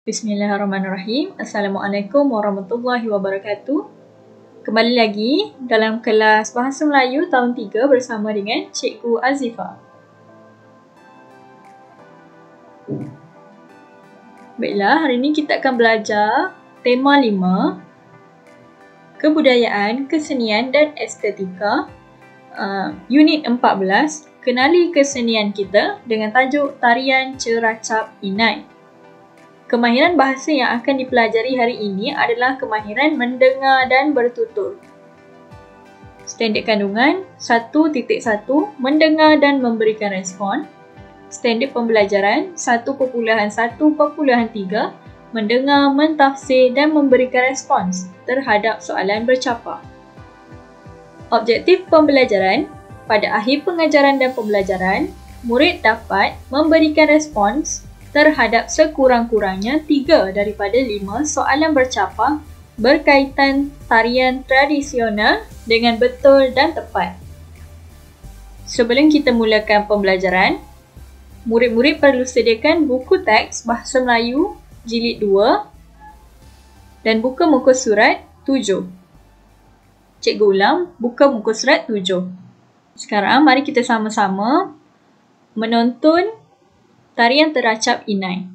Bismillahirrahmanirrahim. Assalamualaikum warahmatullahi wabarakatuh. Kembali lagi dalam kelas Bahasa Melayu tahun 3 bersama dengan Cikgu Azifah. Baiklah, hari ini kita akan belajar tema 5, Kebudayaan, Kesenian dan Estetika, unit 14, Kenali Kesenian Kita dengan tajuk Tarian Ceracap Inai. Kemahiran bahasa yang akan dipelajari hari ini adalah kemahiran mendengar dan bertutur. Standard kandungan 1.1 Mendengar dan memberikan respon. Standard pembelajaran 1.1.3 Mendengar, mentafsir dan memberikan respons terhadap soalan bercapa. Objektif pembelajaran: pada akhir pengajaran dan pembelajaran, murid dapat memberikan respons terhadap sekurang-kurangnya 3 daripada 5 soalan bercapa berkaitan tarian tradisional dengan betul dan tepat. Sebelum kita mulakan pembelajaran, murid-murid perlu sediakan buku teks Bahasa Melayu Jilid 2 dan buka muka surat 7. Cikgu ulang, buka muka surat 7. Sekarang mari kita sama-sama menonton Tarian Ceracap Inai.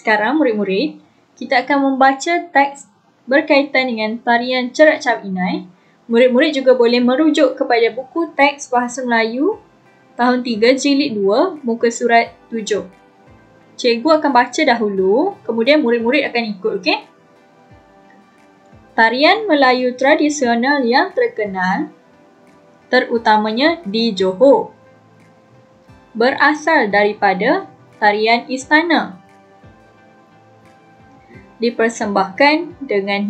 Sekarang murid-murid, kita akan membaca teks berkaitan dengan tarian Ceracap Inai. Murid-murid juga boleh merujuk kepada buku teks Bahasa Melayu tahun 3 Jilid 2 muka surat 7. Cikgu akan baca dahulu, kemudian murid-murid akan ikut, okey? Tarian Melayu tradisional yang terkenal terutamanya di Johor berasal daripada tarian istana. Dipersembahkan dengan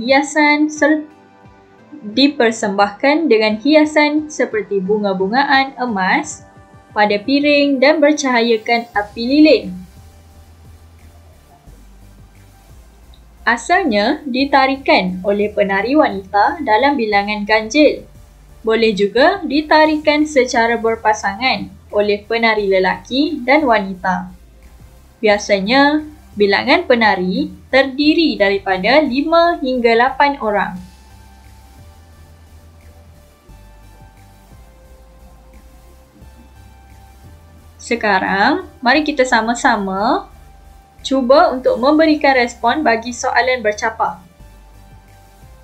hiasan seperti bunga-bungaan emas pada piring dan bercahayakan api lilin. Asalnya ditarikan oleh penari wanita dalam bilangan ganjil. Boleh juga ditarikan secara berpasangan oleh penari lelaki dan wanita. Biasanya, bilangan penari terdiri daripada 5 hingga 8 orang. Sekarang, mari kita sama-sama cuba untuk memberikan respon bagi soalan bercapah.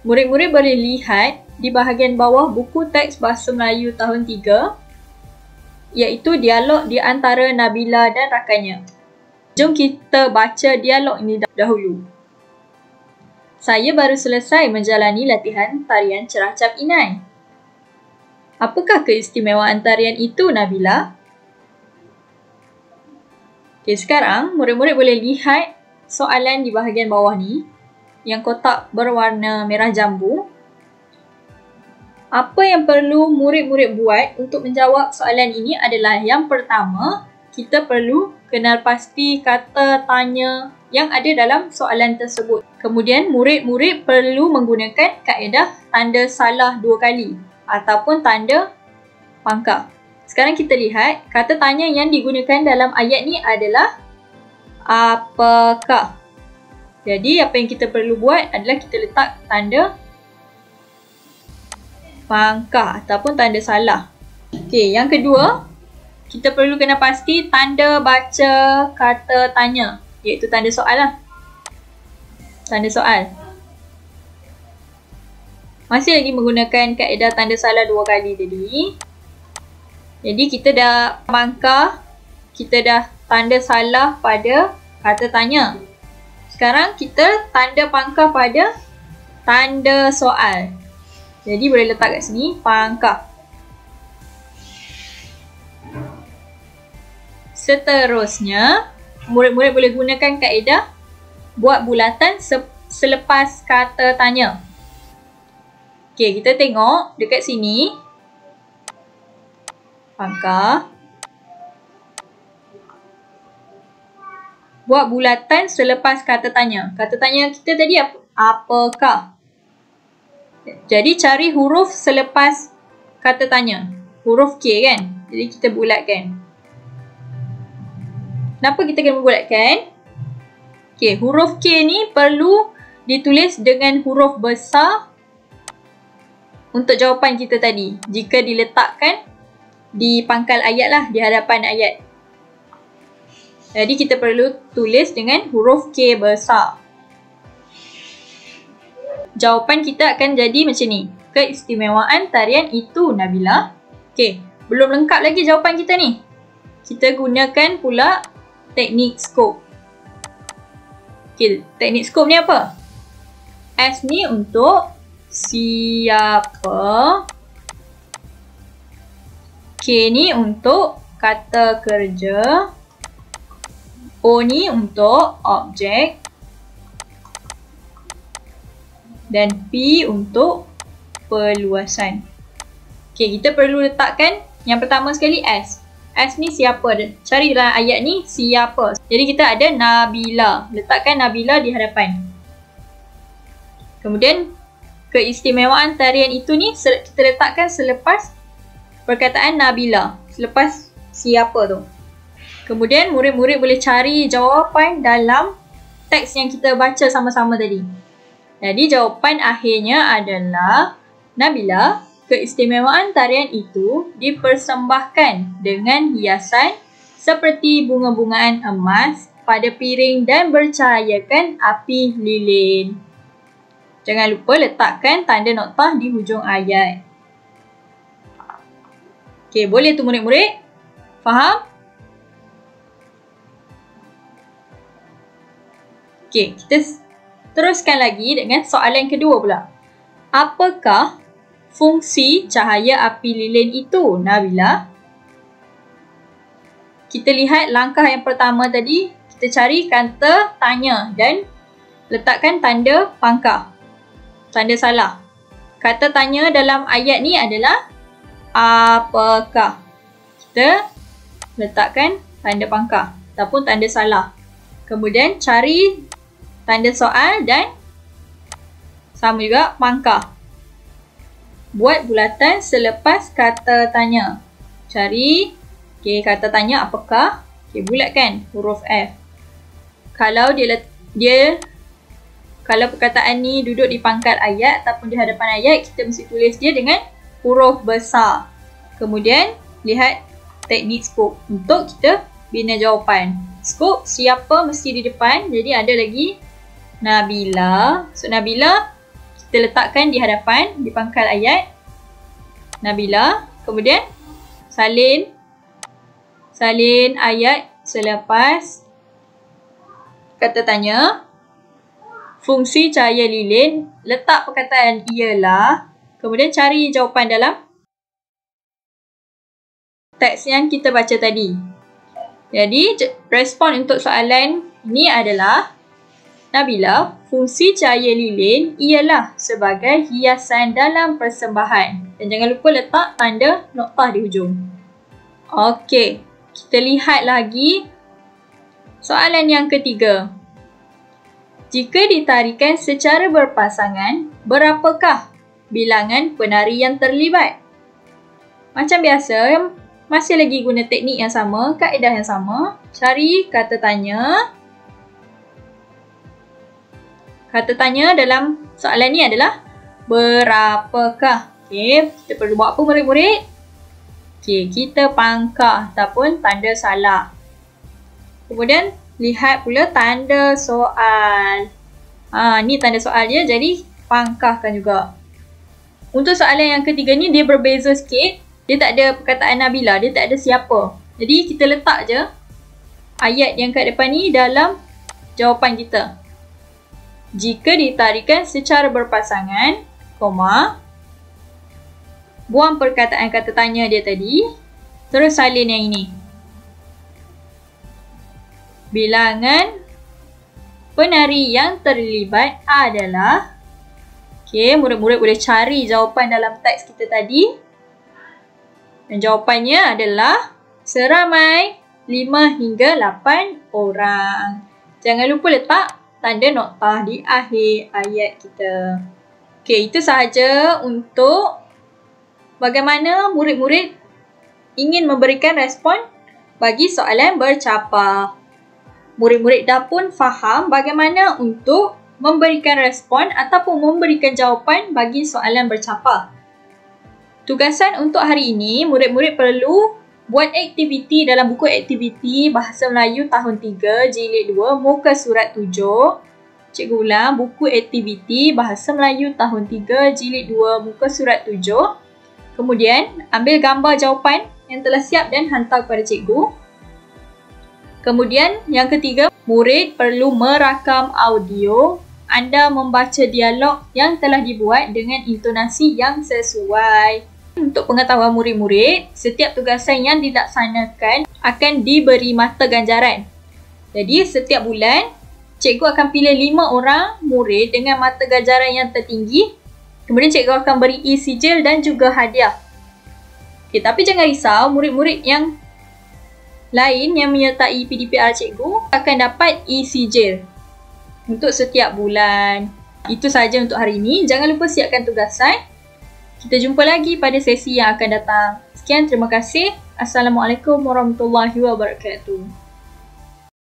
Murid-murid boleh lihat di bahagian bawah buku teks Bahasa Melayu tahun 3, iaitu dialog di antara Nabila dan rakannya. Jom kita baca dialog ini dahulu. Saya baru selesai menjalani latihan tarian Ceracap Inai. Apakah keistimewaan tarian itu, Nabila? Okay, sekarang murid-murid boleh lihat soalan di bahagian bawah ni, yang kotak berwarna merah jambu. Apa yang perlu murid-murid buat untuk menjawab soalan ini adalah yang pertama, kita perlu kenal pasti kata tanya yang ada dalam soalan tersebut. Kemudian murid-murid perlu menggunakan kaedah tanda salah 2 kali ataupun tanda pangkah. Sekarang kita lihat kata tanya yang digunakan dalam ayat ni adalah apakah. Jadi apa yang kita perlu buat adalah kita letak tanda pangkah ataupun tanda salah. Okey, yang kedua, kita perlu kena pasti tanda baca kata tanya, iaitu tanda soal lah. Tanda soal. Masih lagi menggunakan kaedah tanda salah 2 kali tadi. Jadi kita dah pangkah, kita dah tanda salah pada kata tanya. Sekarang kita tanda pangkah pada tanda soal. Jadi boleh letak kat sini, pangkah. Seterusnya, murid-murid boleh gunakan kaedah buat bulatan selepas kata tanya. Okey, kita tengok dekat sini. Pangkah. Buat bulatan selepas kata tanya. Kata tanya kita tadi apakah? Jadi cari huruf selepas kata tanya. Huruf K kan? Jadi kita bulatkan. Kenapa kita kena bulatkan? Okey, huruf K ni perlu ditulis dengan huruf besar untuk jawapan kita tadi. Jika diletakkan di pangkal ayat lah, di hadapan ayat. Jadi kita perlu tulis dengan huruf K besar. Jawapan kita akan jadi macam ni. Keistimewaan tarian itu, Nabila. Okey, belum lengkap lagi jawapan kita ni. Kita gunakan pula teknik skop. Okey, teknik skop ni apa? S ni untuk siapa. K ni untuk kata kerja. O ni untuk objek. Dan P untuk perluasan. Okey, kita perlu letakkan yang pertama sekali S. S ni siapa? Cari dalam ayat ni siapa. Jadi kita ada Nabila. Letakkan Nabila di hadapan. Kemudian keistimewaan tarian itu ni kita letakkan selepas perkataan Nabila. Selepas siapa tu. Kemudian murid-murid boleh cari jawapan dalam teks yang kita baca sama-sama tadi. Jadi jawapan akhirnya adalah Nabila, keistimewaan tarian itu dipersembahkan dengan hiasan seperti bunga-bungaan emas pada piring dan bercahayakan api lilin. Jangan lupa letakkan tanda noktah di hujung ayat. Okey, boleh tu murid-murid? Faham? Okey, kita teruskan lagi dengan soalan kedua pula. Apakah fungsi cahaya api lilin itu, Nabila? kita lihat langkah yang pertama tadi, kita cari kata tanya dan letakkan tanda pangkah, tanda salah. Kata tanya dalam ayat ni adalah apakah. Kita letakkan tanda pangkah ataupun tanda salah. Kemudian cari tanda soal dan sama juga pangkah. Buat bulatan selepas kata tanya. Cari kata tanya apakah. Bulatkan huruf F. Kalau kalau perkataan ni duduk di pangkal ayat ataupun di hadapan ayat, kita mesti tulis dia dengan huruf besar. Kemudian lihat teknik skop untuk kita bina jawapan. Skop siapa mesti di depan. Jadi ada lagi Nabila. So Nabila kita letakkan di hadapan, di pangkal ayat. Nabila. Kemudian salin ayat selepas kata tanya. Fungsi cahaya lilin, letak perkataan ialah. Kemudian cari jawapan dalam teks yang kita baca tadi. Jadi respon untuk soalan ini adalah Nabila, fungsi cahaya lilin ialah sebagai hiasan dalam persembahan. Dan jangan lupa letak tanda noktah di hujung. Okey, kita lihat lagi soalan yang ketiga. Jika ditarikan secara berpasangan, berapakah bilangan penari yang terlibat? Macam biasa, masih lagi guna teknik yang sama, kaedah yang sama. Cari kata tanya. Kata tanya dalam soalan ni adalah berapakah? Okey, kita perlu buat apa murid-murid? Okey, kita pangkah ataupun tanda salah. Kemudian lihat pula tanda soal. Ni tanda soal dia, jadi pangkahkan juga. Untuk soalan yang ketiga ni dia berbeza sikit. Dia tak ada perkataan Nabila, dia tak ada siapa. Jadi kita letak je ayat yang kat depan ni dalam jawapan kita. Jika ditarikan secara berpasangan, buang perkataan kata tanya dia tadi, terus salin yang ini. Bilangan penari yang terlibat adalah, murid-murid boleh cari jawapan dalam teks kita tadi. Dan jawapannya adalah seramai 5 hingga 8 orang. Jangan lupa letak tanda noktah di akhir ayat kita. Okey, itu sahaja untuk bagaimana murid-murid ingin memberikan respon bagi soalan bercapa. Murid-murid dah pun faham bagaimana untuk memberikan respon ataupun memberikan jawapan bagi soalan bercapa. Tugasan untuk hari ini, murid-murid perlu buat aktiviti dalam buku aktiviti Bahasa Melayu tahun 3, jilid 2, muka surat 7. Cikgu ulang, buku aktiviti Bahasa Melayu tahun 3, jilid 2, muka surat 7. Kemudian, ambil gambar jawapan yang telah siap dan hantar kepada cikgu. Kemudian, yang ketiga, murid perlu merakam audio anda membaca dialog yang telah dibuat dengan intonasi yang sesuai. Untuk pengetahuan murid-murid, setiap tugasan yang dilaksanakan akan diberi mata ganjaran. Jadi, setiap bulan, cikgu akan pilih 5 orang murid dengan mata ganjaran yang tertinggi. Kemudian, cikgu akan beri e-sijil dan juga hadiah. Okey, tapi jangan risau, murid-murid yang lain yang menyertai PDPR cikgu akan dapat e-sijil untuk setiap bulan. Itu sahaja untuk hari ini. Jangan lupa siapkan tugasan. Kita jumpa lagi pada sesi yang akan datang. Sekian, terima kasih. Assalamualaikum warahmatullahi wabarakatuh.